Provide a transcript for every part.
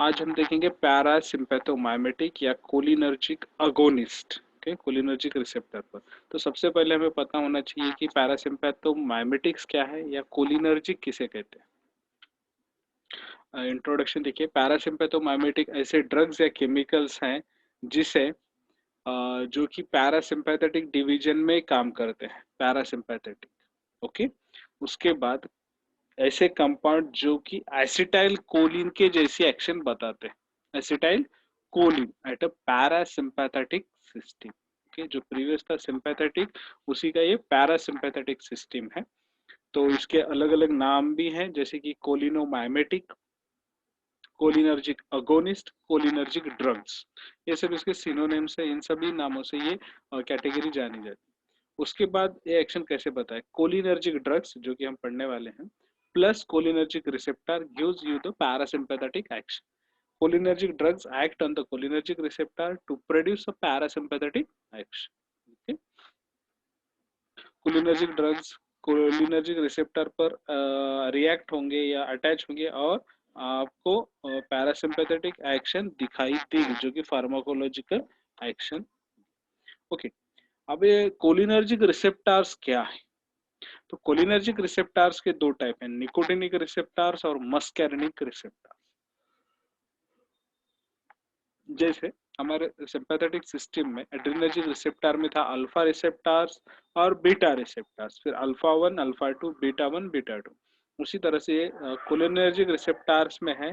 आज हम देखेंगे पैरासिम्पैथोमाइमेटिक या cholinergic agonist. Okay, cholinergic receptor पर। तो सबसे पहले हमें पता होना चाहिए कि पैरासिम्पैथोमाइमेटिक्स क्या है या कोलिनर्जिक किसे कहते हैं। इंट्रोडक्शन देखिए, पैरासिम्पैथोमाइमेटिक ऐसे ड्रग्स या केमिकल्स हैं जिसे जो कि पैरासिम्पैथेटिक डिवीजन में काम करते हैं, पैरासिम्पैथेटिक। ओके, उसके बाद ऐसे कंपाउंड जो कि एसिटाइल कोलिन के जैसी एक्शन बताते हैं, acetyl choline at a parasympathetic system. Okay, जो प्रीवियस था सिंपैथेटिक, उसी का ये पैरासिम्पैथेटिक सिस्टम है। तो इसके अलग अलग नाम भी हैं, जैसे कि कोलिनोमाइमेटिक, कोलिनर्जिक अगोनिस्ट, कोलिनर्जिक ड्रग्स। ये सब इसके सिनोनिम्स है, इन सभी नामों से ये कैटेगरी जानी जाती है। उसके बाद ये एक्शन कैसे बताए, कोलिनर्जिक ड्रग्स जो कि हम पढ़ने वाले हैं plus cholinergic receptor gives you the parasympathetic action. Cholinergic drugs act on the cholinergic receptor to produce a parasympathetic action। okay? Cholinergic drugs cholinergic receptor पर रिएक्ट होंगे या अटैच होंगे और आपको पैरासिम्पैथेटिक एक्शन दिखाई देगी, जो कि फार्माकोलॉजिकल एक्शन। ओके, अब ये कोलिनर्जिक रिसेप्टर्स क्या है? तो कोलिनर्जिक रिसेप्टर्स के दो टाइप हैं, निकोटिनिक रिसेप्टर्स और मस्कैरिनिक रिसेप्टर्स। जैसे हमारे सिंपैथेटिक सिस्टम में एड्रेनर्जिक रिसेप्टर में था अल्फा रिसेप्टर्स और बीटा रिसेप्टर्स, फिर अल्फा 1 अल्फा 2 बीटा 1 बीटा 2। उसी तरह से कोलिनर्जिक रिसेप्टर्स में है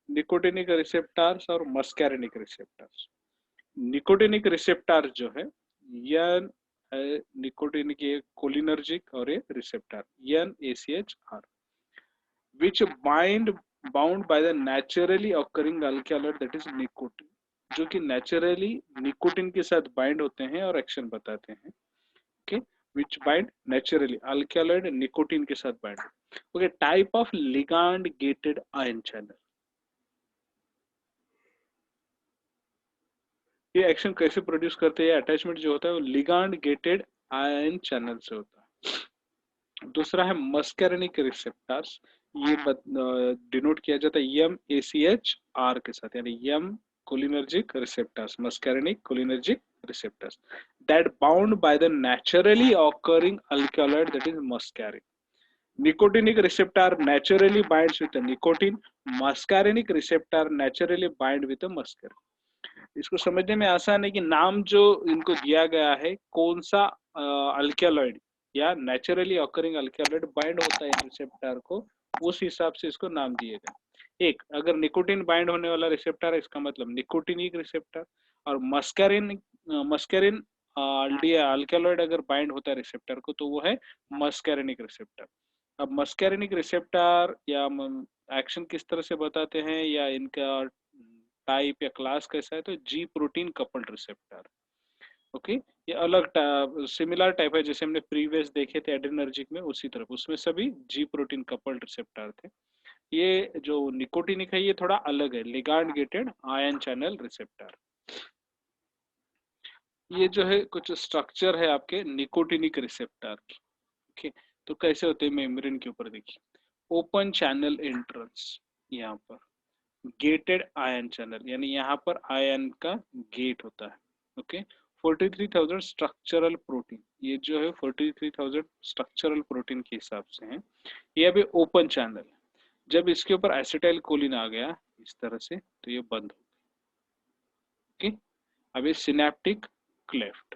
निकोटिनिक रिसेप्टर्स और मस्कैरिनिक रिसेप्टर्स। निकोटिनिक रिसेप्टर जो है यन निकोटिनिक कोलिनर्जिक और ये receptor N H R which bound by the naturally occurring alkaloid that is nicotine, जो कि नेचुरली निकोटिन के साथ बाइंड होते हैं और एक्शन बताते हैं। Okay, which bind naturally alkaloid nicotine के साथ bind. Okay, type of ligand gated ion channel. ये एक्शन कैसे प्रोड्यूस करते हैं? अटैचमेंट जो होता है वो लिगांड गेटेड आयन चैनल से होता है। दूसरा है मस्कैरिनिक रिसेप्टर्स, ये डिनोट किया जाता है M A C H R के साथ, यानी M cholinergic receptors, muscarinic cholinergic receptors that bound by the naturally occurring alkaloid that is muscarinic. Nicotinic receptor naturally binds with the nicotine, muscarinic receptor naturally bind with the muscarine. इसको समझने में आसान है कि नाम जो इनको दिया गया है, कौन सा अल्कैलॉइड या नेचुरली ऑकरिंग अल्कैलॉइड बाइंड होता है रिसेप्टर को, उस हिसाब से इसको नाम दिए गए। एक अगर निकोटिन बाइंड होने वाला रिसेप्टर है, इसका मतलब निकोटिनिक रिसेप्टर, और मस्कैरिन मस्कैरिन अल्कैलॉइड अगर बाइंड होता है रिसेप्टर को तो वो है मस्कैरिनिक रिसेप्टर। अब मस्कैरिनिक रिसेप्टर या एक्शन किस तरह से बताते हैं या इनका टाइप या क्लास कैसा है, तो जी प्रोटीन कपल्ड रिसेप्टर। ओके, ये अलग सिमिलर टाइप है जैसे हमने प्रीवियस देखे थे एड्रेनर्जिक में, उसी तरफ उसमें सभी जी प्रोटीन कपल्ड रिसेप्टर थे। ये जो निकोटिनिक है ये थोड़ा अलग है, ligand gated ion channel receptor. ये जो है कुछ स्ट्रक्चर है आपके निकोटिनिक रिसेप्टर की। ओके, तो कैसे होते हैं मेम्ब्रेन के ऊपर देखिए, ओपन चैनल एंट्रेंस, यहाँ पर गेटेड आयन चैनल, यानी यहाँ पर आयन का गेट होता है। ओके, 43,000 स्ट्रक्चरल प्रोटीन, ये जो है 43,000 स्ट्रक्चरल प्रोटीन के हिसाब से है। ये अभी ओपन चैनल है, जब इसके ऊपर एसिटाइल कोलिन आ गया इस तरह से तो ये बंद हो गया। ओके, अब ये सिनेप्टिक क्लेफ्ट।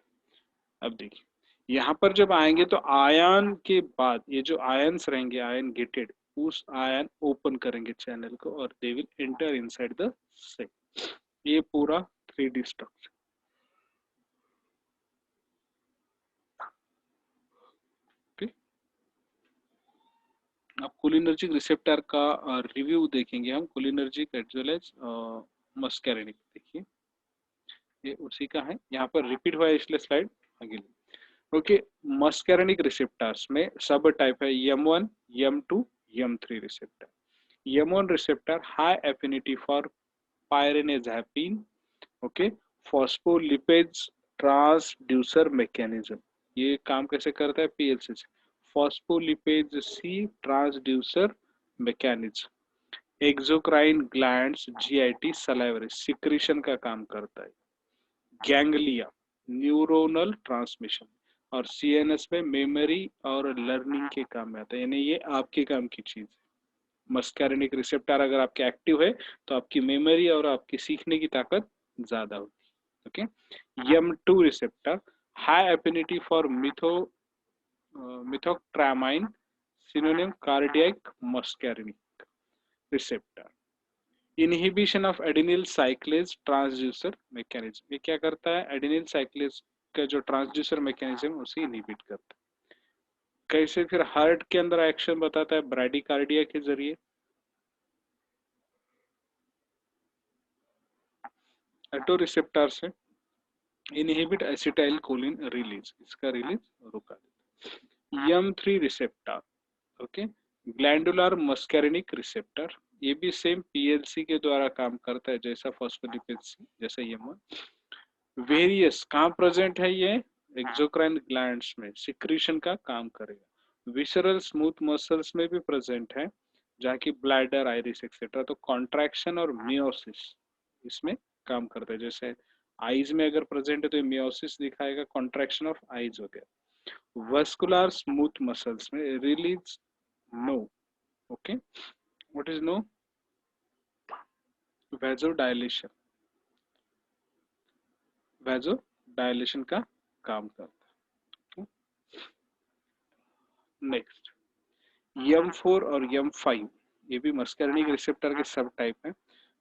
अब देखिए यहाँ पर जब आएंगे तो आयन के बाद ये जो आयन्स रहेंगे आयन गेटेड, उस आयन ओपन करेंगे चैनल को और they will enter inside the cell. ये पूरा 3D स्ट्रक्चर। अब कोलिनर्जिक रिसेप्टर का रिव्यू देखेंगे हम, cholinergic as well as muscarinic. देखिए ये उसी का है, यहाँ पर रिपीट हुआ है इसलिए स्लाइड आगे। ओके, मस्कैरिनिक रिसेप्टर्स में सब टाइप है M1, M2, M3 receptor. M1 receptor high affinity for pyranezapine, okay, phospholipids transducer mechanism। ये काम कैसे करता है? PLC से, phospholipids C transducer mechanism। Exocrine glands GIT salivary secretion का काम करता है। गैंग्लिया न्यूरोनल ट्रांसमिशन, और सीएनएस में मेमोरी और लर्निंग के काम में आता है, यानी ये आपके काम की चीज है। मस्कैरिनिक रिसेप्टर अगर आपके एक्टिव है तो आपकी मेमोरी और आपकी सीखने की ताकत ज्यादा होती है। ओके, यम2 receptor high affinity for methoctramine synonym cardiac muscarinic receptor. Inhibition of adenylyl cyclase transducer mechanism, ये क्या करता है, एडिनिल साइक्लेज का जो ट्रांसड्यूसर मैकेनिज्म उसे इनहिबिट करता है। कैसे, फिर हार्ट के अंदर एक्शन बताता है ब्राडिकार्डिया के जरिए। एटो रिसेप्टर से इनहिबिट एसिटाइल कोलिन रिलीज, इसका रिलीज रुका देता है। यम3 receptor, okay, glandular muscarinic receptor, ये भी सेम पीएलसी के द्वारा काम करता है जैसा फॉस्फोलिपिड सी, जैसा यम1। वेरियस कहाँ प्रेजेंट है ये, एक्सोक्राइन ग्लैंड्स में सिक्रीशन का काम करेगा। विसरल स्मूथ मसल्स में भी प्रेजेंट है, जहाँ की ब्लैडर, आइरिस एक्सेट्रा, तो कॉन्ट्रैक्शन और मियोसिस इसमें काम करता है। जैसे आईज में अगर प्रेजेंट है तो मियोसिस दिखाएगा, कॉन्ट्रैक्शन ऑफ आईज हो गया। वस्कुलर स्मूथ मसल्स में release NO, okay, what is NO, vasodilation, vasodilation का काम करता है। नेक्स्ट यम4 और यम5, ये भी मस्कैरिनिक रिसेप्टर के सब टाइप है।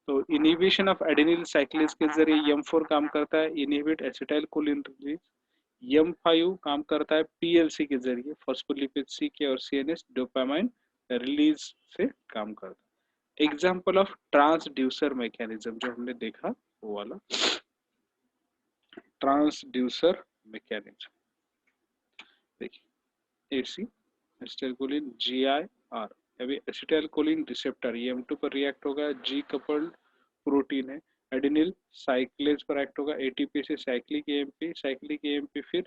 तो इनहिबिशन ऑफ एडेनिल साइक्लेज के जरिए यम4 काम करता है, इनहिबिट एसिटाइल कोलिन रिलीज। यम5 काम करता है पीएलसी के जरिए, फॉस्फोलिपिड सी के और सीएनएस डोपामाइन रिलीज से काम करता है। एग्जाम्पल ऑफ ट्रांसड्यूसर मैकेनिज्म जो हमने देखा वो वाला ट्रांसड्यूसर मैकेनिज्म देखिए, एसी एसिटाइलकोलिन जीआईआर, अभी एसिटाइलकोलिन रिसेप्टर एम2 पर रिएक्ट होगा, जी कपल्ड प्रोटीन है, एडिनिल साइक्लेज पर एक्ट होगा, एटीपी से साइक्लिक एएमपी फिर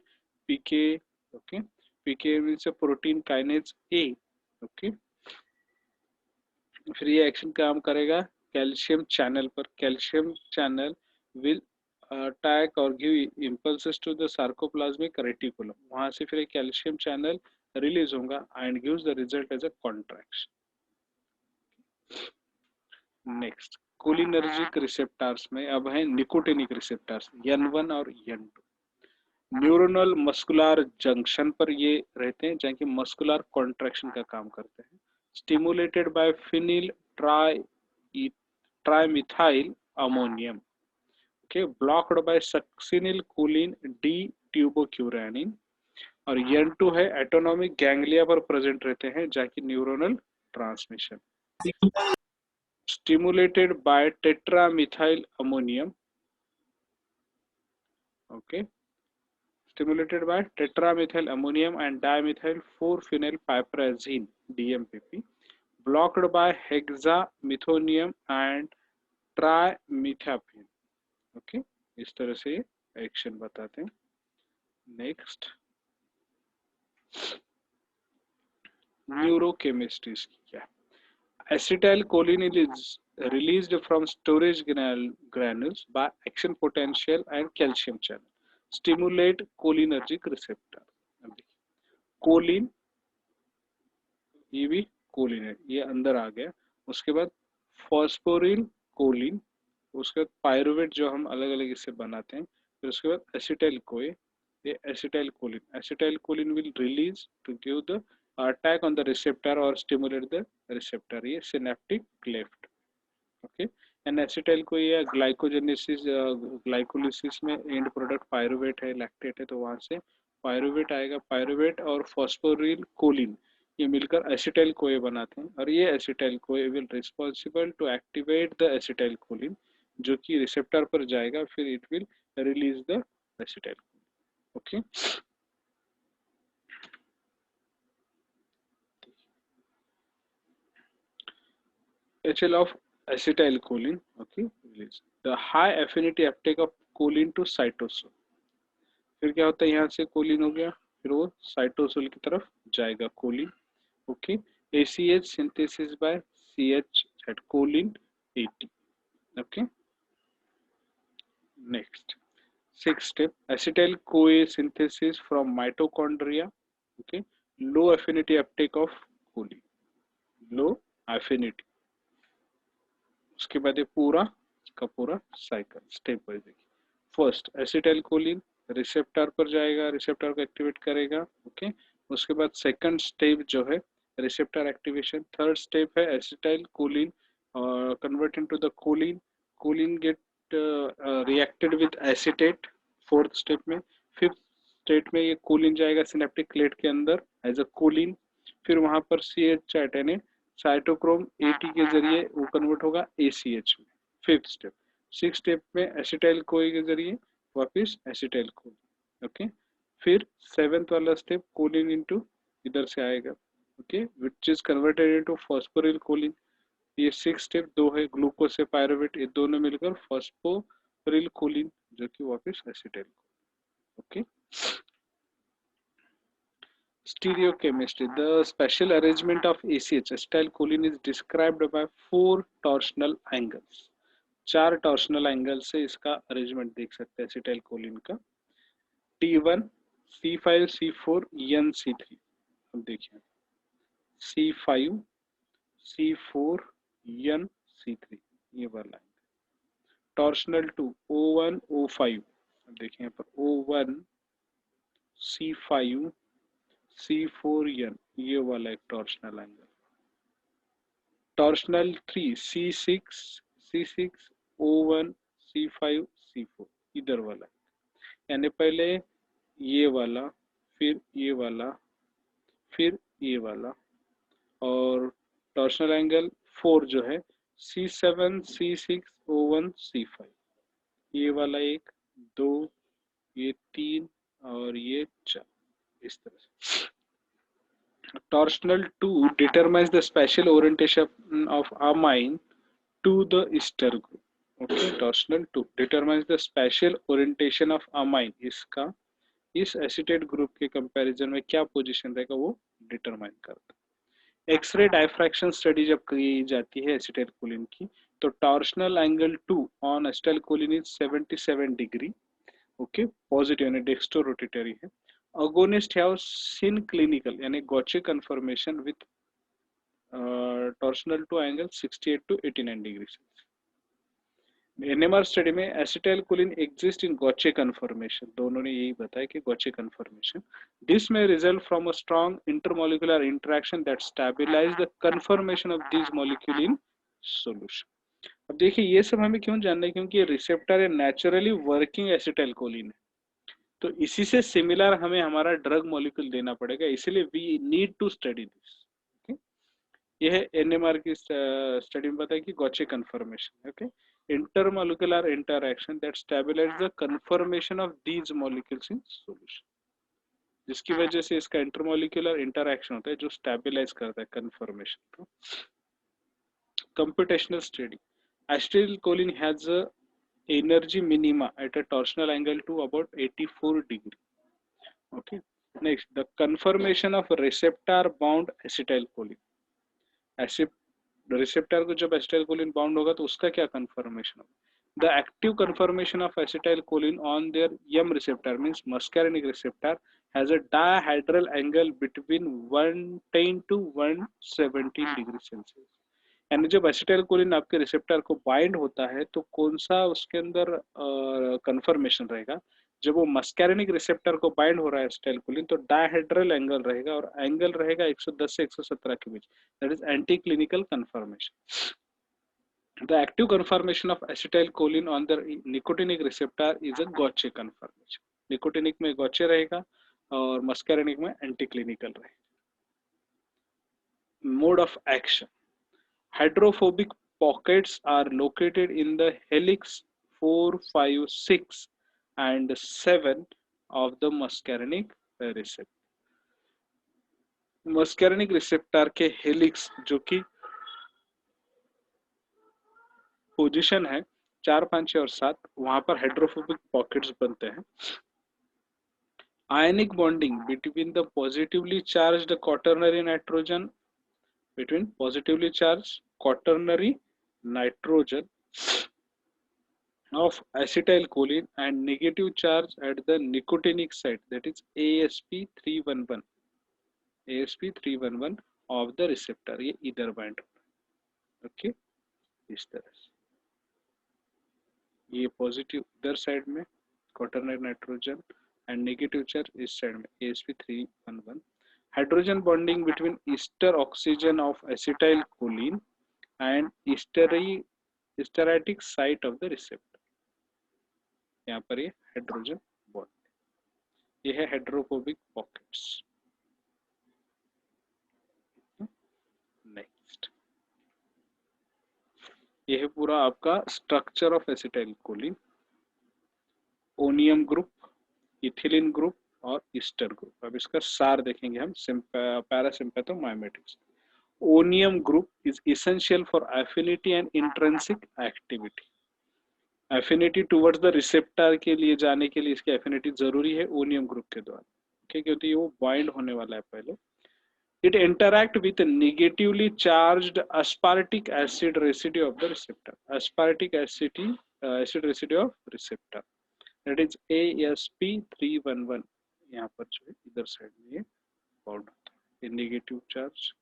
पीके, ओके, पीके से प्रोटीन काइनेज ए, ओके, फिर ये एक्शन काम करेगा कैल्शियम चैनल पर, कैल्शियम चैनल विल अटैक और give impulses to the sarcoplasmic reticulum, वहां से फिर एक कैल्शियम चैनल रिलीज होगा and gives the result as a contraction. Next cholinergic receptors में अब है निकोटिनिक रिसेप्टर्स N1 और N2। न्यूरोनल मस्कुलर जंक्शन पर ये रहते हैं, जहाँ की मस्कुलर कॉन्ट्रैक्शन का काम करते हैं। Stimulated by phenyl trimethyl ammonium, okay, blocked by succinyl choline D tubocurarine. और N2 है एटोनॉमिक गैंग्लिया पर प्रेजेंट रहते हैं, जहाँ की neuronal transmission stimulated by tetramethyl ammonium, okay, stimulated by tetramethyl ammonium and dimethyl 4-phenylpiperazine DMPP, blocked by hexamethonium and trimethaphan, okay, इस तरह से एक्शन बताते हैं। नेक्स्ट न्यूरोकेमिस्ट्री क्या है, acetylcholine is released from storage granules by action potential and calcium channel. Stimulate cholinergic receptor. Choline, ये भी Colin है, ये अंदर आ गया। उसके बाद फॉस्फोरिल कोलिन, उसके बाद पायरुवेट जो हम अलग अलग इससे बनाते हैं, फिर उसके बाद एसिटाइल कोए, ये acetyl choline will release to give the attack on the receptor और स्टिमुलेट द रिसेप्टर, ये synaptic cleft, okay. And acetyl CoA ये ग्लाइकोजेनेसिस ग्लाइकोलिसिस में एंड प्रोडक्ट पायरुवेट है, लैक्टेट है, तो वहां से पायरुवेट आएगा। पायरुवेट और फॉस्फोरिल कोलिन ये मिलकर एसिटाइल कोए बनाते हैं, और ये acetyl CoA will responsible to activate the acetyl choline, जो कि रिसेप्टर पर जाएगा, फिर it will release the acetyl, okay. HL of acetylcholine, okay, release the high affinity uptake of choline to cytosol, फिर क्या होता है, यहाँ से कोलिन हो गया, फिर वो साइटोसोल की तरफ जाएगा choline, okay. ACH synthesis by CH at choline 80. Okay. Next, sixth step, acetyl CoA synthesis from mitochondria. Okay, low affinity uptake of choline, low affinity. उसके बाद ये पूरा इसका पूरा साइकिल स्टेप वाइज देखिए. फर्स्ट एसिटाइल कोलिन रिसेप्टर पर जाएगा, receptor को एक्टिवेट करेगा. ओके, उसके बाद सेकंड स्टेप जो है रिसेप्टर एक्टिवेशन. थर्ड स्टेप है acetyl choline convert into the choline. Choline get reacted with acetate fourth step में. फिफ्थ स्टेट में ये कोलिन जाएगा सिनेप्टिक क्लेट के अंदर एज अ कोलिन. फिर वहां पर CH चाइटेनेट साइटोक्रोम 80 के जरिए वो कन्वर्ट होगा ACH में. Fifth step. सिक्स स्टेप में एसिटाइल कोई के जरिए वापस एसिटाइल कोलिन. ओके, फिर सेवेंथ वाला स्टेप कोलिन इनटू इधर से आएगा. Okay, which is converted into phosphoryl choline. ये सिक्स स्टेप दो है, ग्लूकोज से पायरुवेट, ये दोनों मिलकर फॉस्फोरिल कोलिन जो कि वापस acetyl. Okay, stereochemistry. The special arrangement of ACH acetylcholine is described by four torsional angles. चार टॉर्शनल एंगल से इसका अरेंजमेंट देख सकते हैं एसिटाइल कोलिन का. T1, C5, C4, N, C3. अब देखिए C5, C4, N, C3 ये वाला है. Torsional 2 O1, O5. अब देखिए यहाँ पर O1, C5, C4N ये वाला एक torsional angle. Torsional 3 C6, C6, O1, C5, C4 इधर वाला. यानी पहले ये वाला, फिर ये वाला, फिर ये वाला. और टॉर्शनल एंगल 4 जो है C7, C6, O1, C5 ये वाला एक, दो, ये तीन और ये चार इस तरह से. Torsional 2 determines the spatial orientation of amine to the ester group. Okay, torsional 2 determines the spatial orientation of amine. इसका इस एसिटेट ग्रुप के कंपैरिजन में क्या पोजीशन रहेगा वो डिटरमाइन करता है. एक्सरे डायफ्रैक्शन स्टडी जब की जाती है एसिटाइल कोलिन की तो torsional angle 2 on acetyl choline is 77 degree. Okay, positive यानी डेक्स्ट्रो रोटेटरी है. Agonist have seen clinical यानी Gaucher conformation with torsional 2 angle 68 to 89 degrees. NMR study में acetylcholine exist in Gaucher conformation. दोनों ने यही बताया कि Gaucher conformation. This may result from a strong intermolecular interaction that stabilize the conformation of these molecule in solution. अब देखिए ये सब हमें क्यों जानना है, क्योंकि रिसेप्टर है नेचुरली वर्किंग एसिटाइलकोलिन है. तो इसी से सिमिलर हमें हमारा ड्रग मॉलिक्यूल देना पड़ेगा, इसलिए we need to study this. यह एनएमआर की स्टडी में बताया कि gauche conformation. Okay, intermolecular interaction that stabilize the conformation of these molecules in solution, जिसकी वजह से इसका इंटरमोलिकुलर इंटरैक्शन होता है जो स्टेबलाइज करता है कन्फर्मेशन को. Computational study. Acetylcholine has a energy minima at a torsional angle to about 84 degree. Okay, next the conformation of receptor bound acetylcholine. receptor को जब acetylcholine bound होगा तो उसका क्या conformation होगा. The active conformation of acetylcholine on their M receptor means muscarinic receptor has a dihedral angle between 110 to 117 degree Celsius. यानी जब acetylcholine आपके रिसेप्टर को बाइंड होता है तो कौन सा उसके अंदर कन्फर्मेशन रहेगा. जब वो मस्कैरिनिक रिसेप्टर को बाइंड हो रहा है एसिटाइलकोलिन तो डायहेड्रल एंगल रहेगा और एंगल रहेगा 110 से 117 के बीच. That is anti clinical conformation. The active conformation of acetylcholine on the nicotinic receptor is a gauche conformation. Nicotinic में गॉचे रहेगा और मस्कैरिनिक में एंटी क्लिनिकल रहेगा. Mode of action. Hydrophobic pockets are located in the helix 4, 5, 6 and 7 of the muscarinic receptor. muscarinic receptor के helix जो कि position है 4, 5, 6 और 7 वहां पर हाइड्रोफोबिक पॉकेट्स बनते हैं. Ionic bonding between the positively charged quaternary nitrogen between positively charged quaternary nitrogen of acetylcholine and negative charge at the nicotinic site, that is ASP311 of the receptor, ये इधर bind होता है। Okay, इस तरह से ये पॉजिटिव इधर side में quaternary nitrogen and negative charge इस साइड में ASP311। Hydrogen bonding between ester oxygen of acetylcholine and esteratic site of the receptor, यहाँ पर ये हाइड्रोजन बॉन्ड, ये है हाइड्रोफोबिक पॉकेट्स। नेक्स्ट, ये है पूरा आपका structure of acetylcholine, onium group, ethylene group और ईस्टर ग्रुप। अब इसका सार देखेंगे हम parasympathomimetics. Onium group is essential for affinity and intrinsic activity. Affinity towards the receptor के लिए जाने के लिए इसकी एफिनिटी जरूरी है ओनियम ग्रुप के द्वारा, क्योंकि वो बाइंड होने वाला है पहले। It interact with a negatively charged aspartic acid residue of the receptor. Aspartic acid residue of receptor. That is ASP311. यहाँ पर जो है इधर साइड में ये बाउंड होता है, ये negative charge.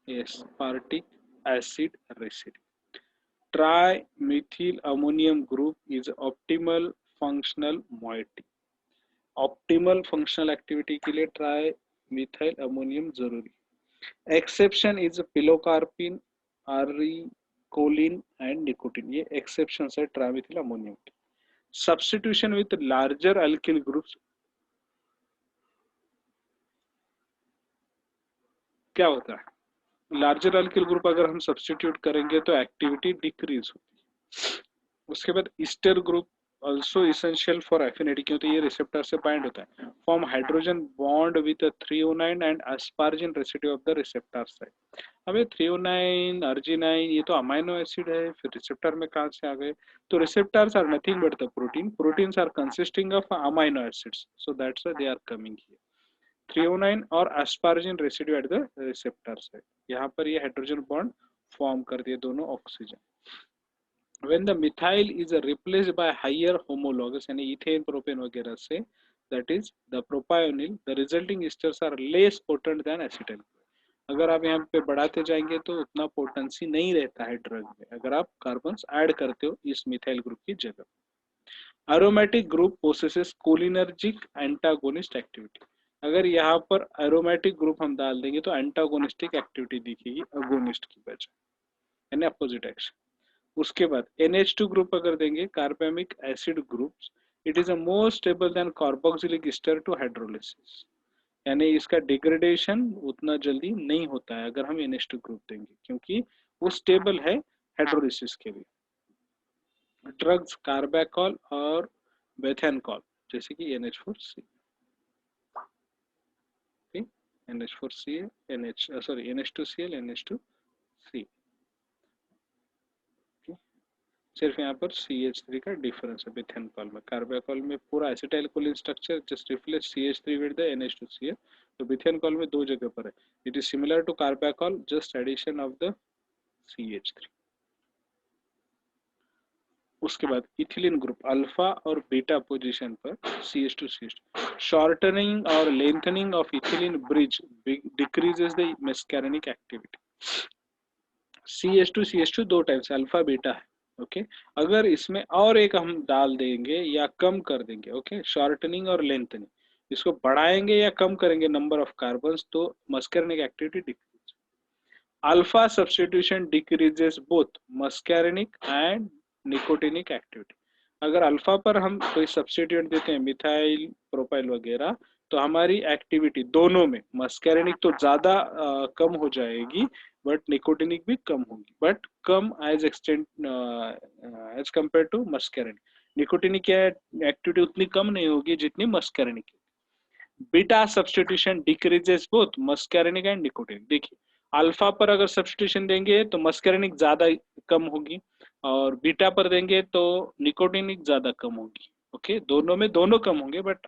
Aspartic acid residue. Trimethyl ammonium group is optimal functional moiety. Optimal functional activity के लिए ट्राई मिथाइल अमोनियम जरूरी। Exception is pilocarpine, arecoline and nicotine, ये एक्सेप्शन है ट्राइमिथाइल अमोनियम के। Substitution with larger alkyl groups, क्या होता है? Larger alkyl group अगर हम सब्स्टिट्यूट करेंगे तो एक्टिविटी डिक्रीज होती है। उसके बाद Easter group also essential for affinity, क्योंकि ये रिसेप्टर से बाइंड होता है। Form hydrogen bond with threonine and aspargine residue of the receptor side. अब ये थ्रियोनाइन, अर्जिनाइन, ये तो अमाइनो एसिड है, फिर रिसेप्टर में कहाँ से आ गए? तो receptors are nothing but the protein, proteins are consisting of amino acids, so that's why they are coming here. Threonine और aspargine residue at the receptor side, यहाँ पर ये हाइड्रोजन बॉन्ड फॉर्म कर दिए दोनों oxygen. When the methyl is replaced by higher homologs यानी ethane, propane वगैरह से, that is the propionyl, the resulting esters are less potent than acetyl। अगर आप यहाँ पे बढ़ाते जाएंगे तो उतना पोटेंसी नहीं रहता है ड्रग में, अगर आप कार्बन्स ऐड करते हो इस मिथाइल ग्रुप की जगह। Aromatic group possesses cholinergic antagonist activity. अगर यहाँ पर एरोमेटिक ग्रुप हम डाल देंगे तो एंटागोनिस्टिक एक्टिविटी दिखेगी अगोनिस्ट की बजाय, यानी अपोजिट एक्शन। उसके बाद NH2 ग्रुप अगर देंगे, carbamic acid groups, it is a more stable than carboxylic ester to hydrolysis, यानी इसका डिग्रेडेशन उतना जल्दी नहीं होता है अगर हम NH2 ग्रुप देंगे, क्योंकि वो स्टेबल है हाइड्रोलिसिस के लिए। ड्रग्स कार्बैकॉल और बेथेनकॉल, जैसे कि NH4C, NH4Cl, NH2Cl, NH2C। सिर्फ यहाँ पर CH3 का डिफरेंस है बेथेनकॉल में। कार्बैकॉल में पूरा acetylcholine structure just replace CH3 with the NH2Cl, तो बेथेनकॉल में दो जगह पर है। It is similar to carbachol, just addition of the CH3। उसके बाद इथिलीन ग्रुप अल्फा और बीटा पोजीशन पर CH2CH2। शॉर्टनिंग और lengthening of ethylene bridge decreases the muscarinic activity. CH2CH2 दो टाइप्स अल्फा बीटा है, ओके। अगर इसमें और एक हम डाल देंगे या कम कर देंगे, ओके, शॉर्टनिंग और लेंथनिंग, इसको बढ़ाएंगे या कम करेंगे नंबर ऑफ कार्बन्स, तो muscarinic activity decrease. Alpha substitution decreases both muscarinic and nicotinic activity. अगर अल्फा पर हम कोई सब्स्टिट्यूट देते हैं, मिथाइल, प्रोपाइल वगैरह, तो हमारी एक्टिविटी दोनों में मस्कैरिनिक तो ज्यादा कम हो जाएगी, बट निकोटिनिक भी कम होगी, बट कम as extent as compare to muscarinic. Nicotinic की एक्टिविटी उतनी कम नहीं होगी जितनी मस्कैरिनिक की। Beta substitution decreases both muscarinic and nicotinic. देखिए, अल्फा पर अगर सब्स्टिट्यूशन देंगे तो मस्कैरिनिक ज्यादा कम होगी, और बीटा पर देंगे तो निकोटिनिक ज्यादा कम होगी, ओके। दोनों में दोनों कम होंगे, but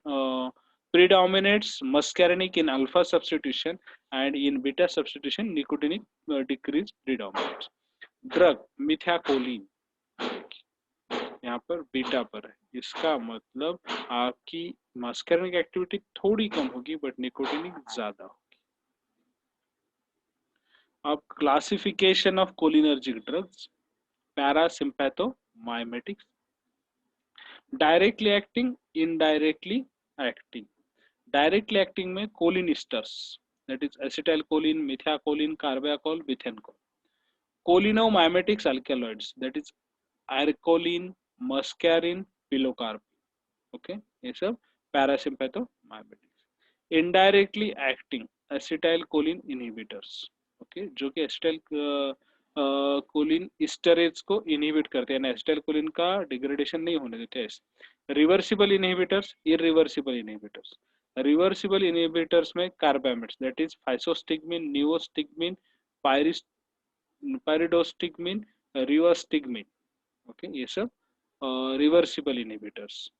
predominates muscarinic in alpha substitution and in beta substitution nicotinic decrease predominates. Drug methacholine यहाँ पर बीटा पर है, इसका मतलब आपकी मस्करिनिक एक्टिविटी थोड़ी कम होगी बट निकोटिनिक ज्यादा होगी. अब classification of cholinergic drugs, parasympathomimetics, directly acting, indirectly acting. Directly acting में choline esters, that is acetylcholine, methacholine, carbachol, bethanechol. Cholinomimetic alkaloids, that is arecoline, muscarine, pilocarpine. Okay, ये सब parasympathomimetics. Indirectly acting acetylcholine inhibitors, okay, जो कि acetyl choline esterase को inhibit करते हैं, acetylcholine का degradation नहीं होने देते हैं. Reversible inhibitors, irreversible inhibitors. Reversible inhibitors में carbamates, that is physostigmine, neostigmine, pyridostigmine, रिवर्स्टिग्मिन. Okay, ये सब रिवर्सिबल इनहिबिटर्स.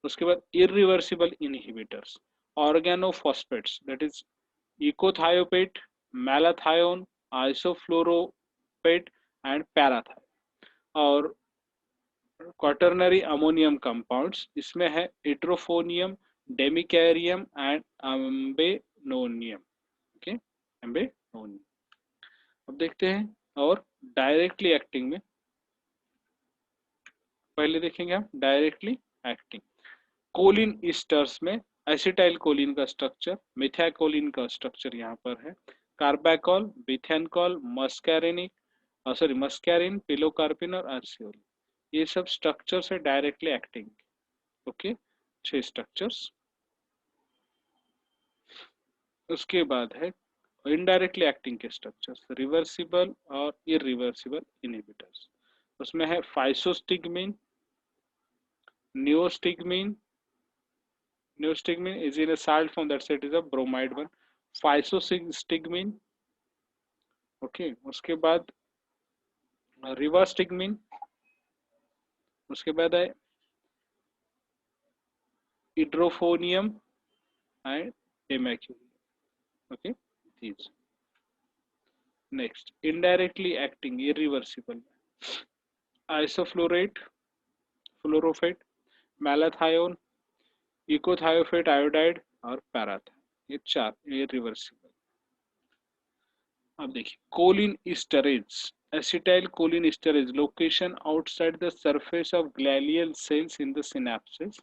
उसके बाद irreversible inhibitors, organophosphates, that is echothiophate, malathion, isoflurophate and parathion. और क्वाटर्नरी अमोनियम कंपाउंड्स, इसमें है इट्रोफोनियम, डेमिकैरियम एंड एम्बेनोनियम. ओके, एम्बेनोनियम. अब देखते हैं. और डायरेक्टली एक्टिंग में पहले देखेंगे हम डायरेक्टली एक्टिंग. कोलिन ईस्टर्स में एसिटाइल कोलिन का स्ट्रक्चर, मिथाकोलिन का स्ट्रक्चर यहाँ पर है, कार्बाकोल, बिथेनकोल, मस्कैरिन, पिलोकार्पिन और आर्सियोल. ये सब स्ट्रक्चर्स है डायरेक्टली एक्टिंग. Okay, 6 structures. उसके बाद है इनडायरेक्टली एक्टिंग के स्ट्रक्चर्स, रिवर्सिबल और इरिवर्सिबल इनहिबिटर्स. उसमें है फाइसोस्टिग्मिन, neostigmine. Neostigmine is in a salt form, that's it is a bromide one. Physostigmine. Okay, उसके बाद rivastigmine. उसके बाद है hydrophonium and immaculum. Okay, these. Next, indirectly acting, irreversible. Isoflurate, fluorophate, malathion, echothiophate iodide और parathion. ये 4 irreversible. अब देखिए choline esterase, acetyl choline esterase location outside the surface of glial cells in the synapsis,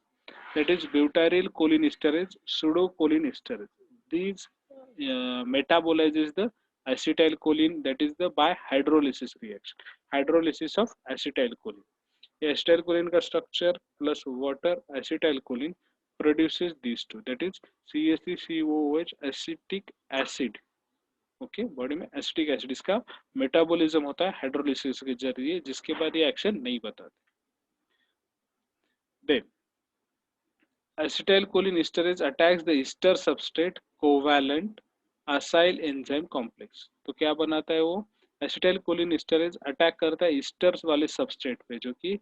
that is butyryl choline esterase, pseudocholine esterase. These metabolizes the acetylcholine, that is the by hydrolysis reaction, hydrolysis of acetylcholine. Acetylcholine का structure plus water acetylcholine produces these two, that is CaCOOH acetic acid. Okay, body में acetic acid, इसका metabolism होता है hydrolysis के जरिए, जिसके बाद ये एक्शन नहीं बताते. Then acetylcholine esterase attacks the ester substrate covalent acyl enzyme complex. तो क्या बनाता है वो, acetylcholine esterase अटैक करता है ईस्टर्स वाले सबस्ट्रेट पे, जो कि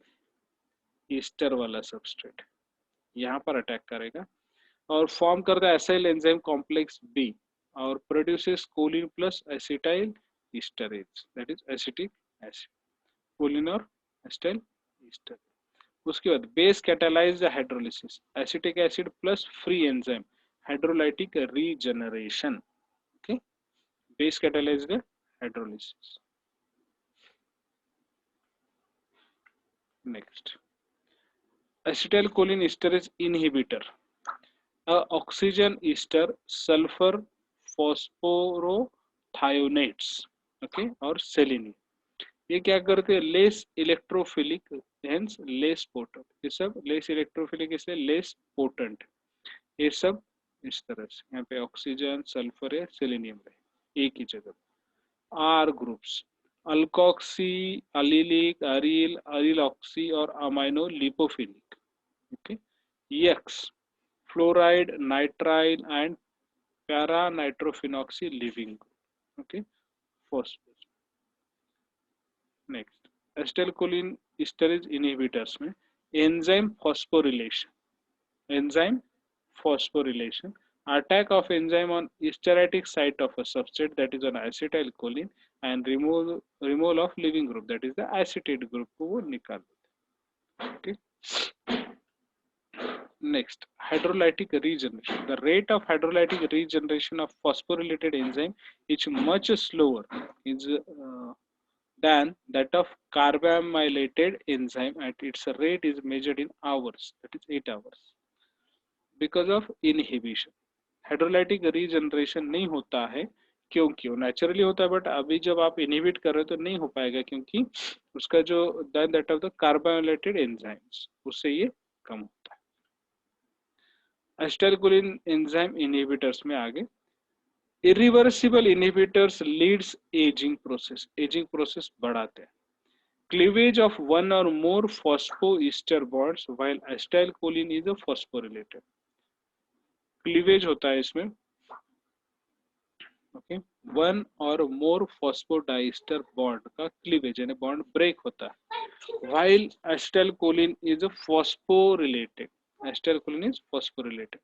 ईस्टर वाला सबस्ट्रेट यहाँ पर अटैक करेगा और फॉर्म करता है acyl enzyme complex B और produces choline plus acetyl esterase, that is acetic acid. choline और acetyl esterase. उसके बाद base catalyse the hydrolysis, acetic acid plus free enzyme hydrolytic regeneration. Okay, base catalyse the hydrolysis. Next, acetylcholine esterase inhibitor, oxygen ester sulphur phosphorothionates. Okay, और selenium. ये क्या करते हैं, less electrophilic hence less potent. ये सब less electrophilic इसलिए less potent. ये सब इस तरह से यहाँ पे ऑक्सीजन सल्फर है सेलेनियम है एक ही जगह. R groups, alkoxy, allylic, aryl, aryl oxy और amino lipophilic. Okay, X fluoride, nitrile and para nitrophenoxy leaving. Okay, phosphate. Next, acetylcholine esterase inhibitors में enzyme phosphorylation, enzyme phosphorylation, attack of enzyme on stereotic site of a substrate, that is on acetylcholine, and removal of leaving group, that is the acetate group को वो निकाल देते हैं. Okay. Next, hydrolytic regeneration. The rate of hydrolytic regeneration of phosphorylated enzyme is much slower than that of carbamylated enzyme, and its rate is measured in hours, that is 8 hours. Because of inhibition, hydrolytic regeneration नहीं होता है क्योंकि वो naturally होता है, but अभी जब आप इनहिबिट कर रहे हो तो नहीं हो पाएगा क्योंकि उसका जो दैट ऑफ द कार्बोलाइटेड एंजाइम्स उससे ये कम होता है. एसिटाइलकोलिन एंजाइम इनहिबिटर्स में आगे, irreversible inhibitors leads ageing process बढ़ाते हैं. Cleavage of one or more phosphoester bonds while acetylcholine is a phosphorylated. Cleavage होता है इसमें, okay, one or more phosphodiester bond का क्लीवेज यानी बॉन्ड ब्रेक होता है. While acetylcholine is a phosphorylated, acetylcholine is phosphorylated.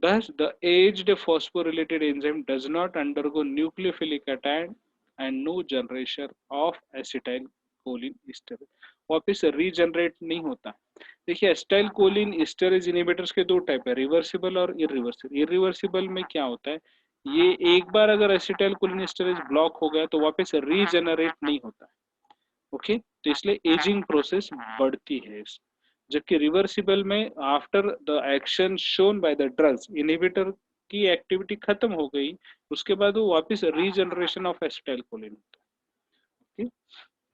Thus, the aged phosphorylated enzyme does not undergo nucleophilic attack and no generation of acetylcholine esterase. वापिस regenerate नहीं होता. देखिए acetylcholine esterase inhibitors के दो type है, reversible और इरिवर्सिबल. इरिवर्सिबल में क्या होता है, ये एक बार अगर एसिटाइलकोलिन एस्टरेज ब्लॉक हो गया तो वापस रीजनरेट नहीं होता. ओके, तो इसलिए एजिंग प्रोसेस बढ़ती है. जबकि रिवर्सिबल में after the action shown by the drugs, inhibitor की एक्टिविटी खत्म हो गई, उसके बाद वो वापस रीजनरेशन ऑफ एसिटाइलकोलिन होता है. Okay.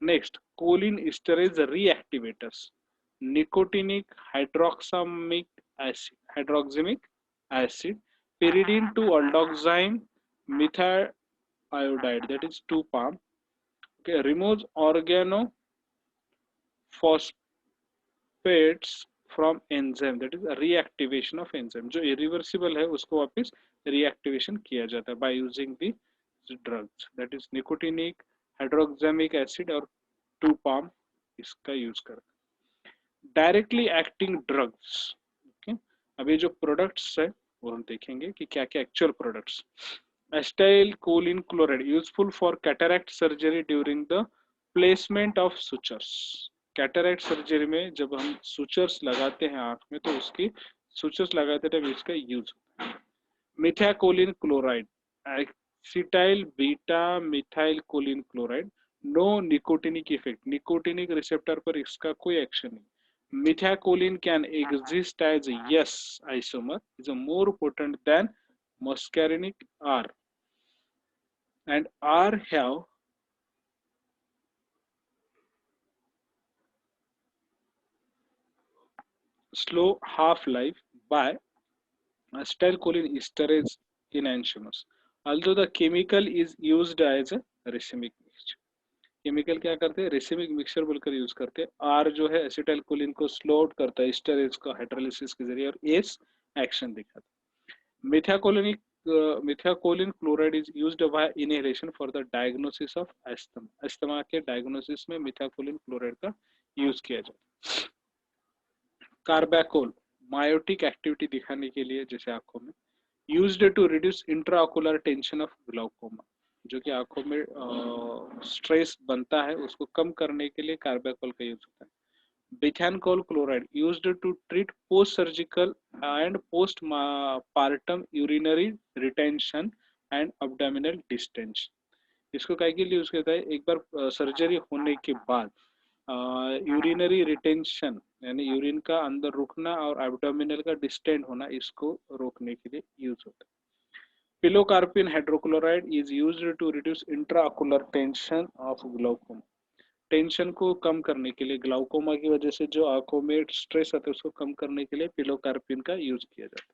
Next, choline esterase reactivators, nicotinic hydroxamic acid, pyridine to aldoxime methiodide, that is 2-palm. Okay, removes organophosphates from enzyme, that is reactivation of enzyme. जो irreversible है उसको वापस reactivation किया जाता है by using the drugs, that is nicotinic hydroxamic acid और 2-palm इसका use कर. Directly acting drugs. ओके, अभी जो प्रोडक्ट्स है वो हम देखेंगे कि क्या क्या actual products. Acetylcholine chloride useful for cataract surgery during the placement of sutures. Cataract surgery में जब हम सुचर्स लगाते हैं आंख में तो उसकी सुचर्स लगाते टाइम इसका यूज होता है. Methacholine chloride, acetyl beta methylcholine chloride, no nicotinic effect, nicotinic receptor पर इसका कोई एक्शन नहीं. Methacholine can exist as a yes isomer, is a more potent than muscarinic R, and R have slow half-life by acetylcholine esterase enantiomers. Although the chemical is used as a racemic mixture. Chemical क्या करते हैं, racemic mixture बोलकर use करते हैं. Are जो है acetylcholine को slow out करता है एस्टरेज का हाइड्रोलिसिस के जरिए और एस एक्शन दिखाता है. Methacholine chloride is used by inhalation for the diagnosis of asthma. Asthma के डायग्नोसिस में मिथाकोलिन क्लोराइड का यूज किया जाता है. कार्बैकोल मायोटिक एक्टिविटी दिखाने के लिए जैसे आंखों में, used to reduce intraocular tension of glaucoma, जो कि आंखों में स्ट्रेस बनता है उसको कम करने के लिए कार्बैकोल का यूज होता है. Bethanechol chloride used to treat post surgical and postpartum urinary retention and abdominal distension. इसको काय के लिए यूज करता है, एक बार सर्जरी होने के बाद यूरिनरी रिटेंशन यानी यूरिन का अंदर रुकना और एब्डोमिनल का डिस्टेंट होना, इसको रोकने के लिए यूज होता है. Pilocarpine hydrochloride is used to reduce intraocular tension of glaucoma. Tension को कम करने के लिए, ग्लाउकोमा की वजह से जो आंखों में स्ट्रेस आता है उसको कम करने के लिए पिलोकार्पिन का यूज किया जाता है.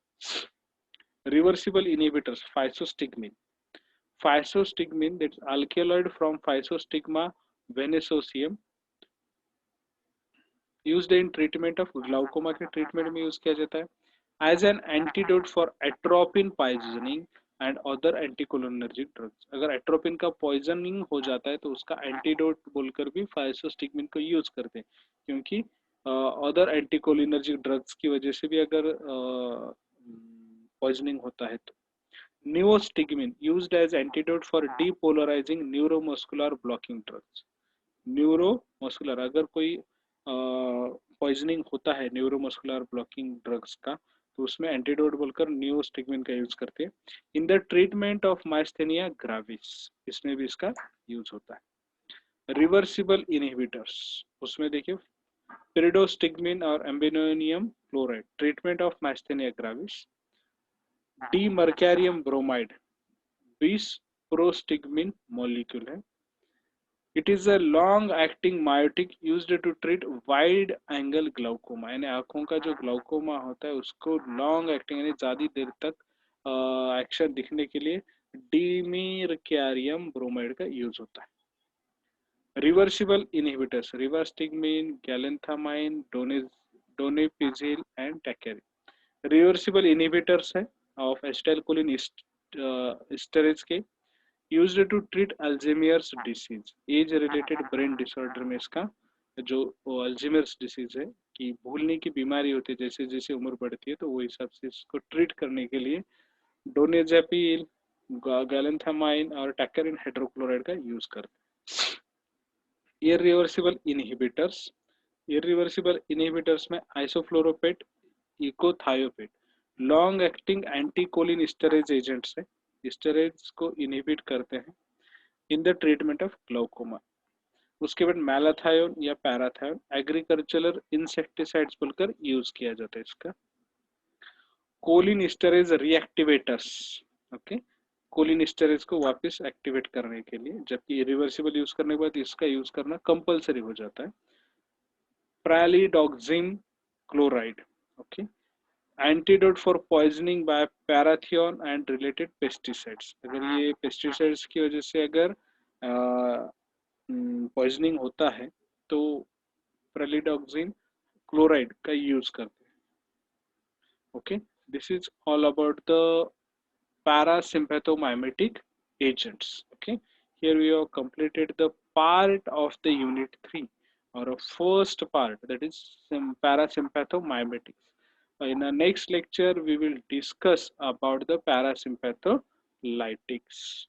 Reversible inhibitors, physostigmine. Physostigmine, that's alkaloid from physostigma venenosum, used in treatment of glaucoma के ट्रीटमेंट में यूज किया जाता है. As an antidote for atropine poisoning and other anticholinergic drugs. अगर एट्रोपिन का पॉइजनिंग हो जाता है तो उसका एंटीडोट बोलकर भी फाइसोस्टिग्मिन को यूज करते हैं, क्योंकि अदर एंटीकोलिनर्जिक ड्रग्स की वजह से भी अगर पॉइजनिंग होता है तो neostigmine used as antidote for depolarising neuromuscular blocking drugs. Neuromuscular अगर कोई पॉइजनिंग होता है न्यूरोमस्कुलर ब्लॉकिंग ड्रग्स का तो उसमें एंटीडोट बोलकर न्यूरोस्टिग्मिन का यूज करते हैं। In the treatment of myasthenia gravis इसमें भी इसका यूज होता है। रिवर्सिबल इनहिबिटर्स उसमें देखिए pyridostigmine और ambenonium chloride treatment of myasthenia gravis. Demecarium bromide 20 prostigmine molecule है। It is a long acting miotic used to treat wide angle glaucoma यानी आंखों का जो ग्लाउकोमा होता है उसको लॉन्ग एक्टिंग यानी ज्यादा देर तक एक्शन दिखने के लिए डीमिरकैरियम ब्रोमाइड का यूज होता है। Reversible inhibitors rivastigmine galantamine donepezil and tacrine reversible inhibitors है ऑफ एसिटाइलकोलिन एस्टरेज के used to treat Alzheimer's disease age related brain disorder में इसका जो अल्जीमियर्स डिसीज है कि भूलने की बीमारी होती है जैसे जैसे उम्र बढ़ती है तो वो हिसाब से इसको ट्रीट करने के लिए डोनेजापिल गैलेंथामाइन और टैकेरिन हाइड्रोक्लोराइड का यूज करते हैं। इरिवर्सिबल इनहिबिटर्स में आइसोफ्लोरोपेट इकोथायोपेट लॉन्ग एक्टिंग एंटीकोलिन स्टेरेज एजेंट्स है स्टेरेज को इनहिबिट करते हैं in the treatment of glaucoma. उसके बाद मैलाथायोन या पैराथायोन एग्रीकल्चरल इंसेक्टिसाइड्स बोलकर यूज किया जाता है इसका। कोलिन स्टेरेज रिएक्टिवेटर्स ओके कोलिन स्टेरेज को वापस एक्टिवेट करने के लिए जबकि रिवर्सिबल यूज करने के बाद इसका यूज करना कंपलसरी हो जाता है। Pralidoxime chloride okay antidote for poisoning by parathion and related pesticides अगर ये पेस्टिसाइड्स की वजह से अगर पॉइजनिंग होता है तो प्रालिडॉक्सिम क्लोराइड का यूज करते हैं। Okay this is all about the parasympathomimetic agents. Okay, here we have completed the part of the unit 3 or a first part that is parasympathomimetics. In the next lecture we will discuss about the parasympatholytics.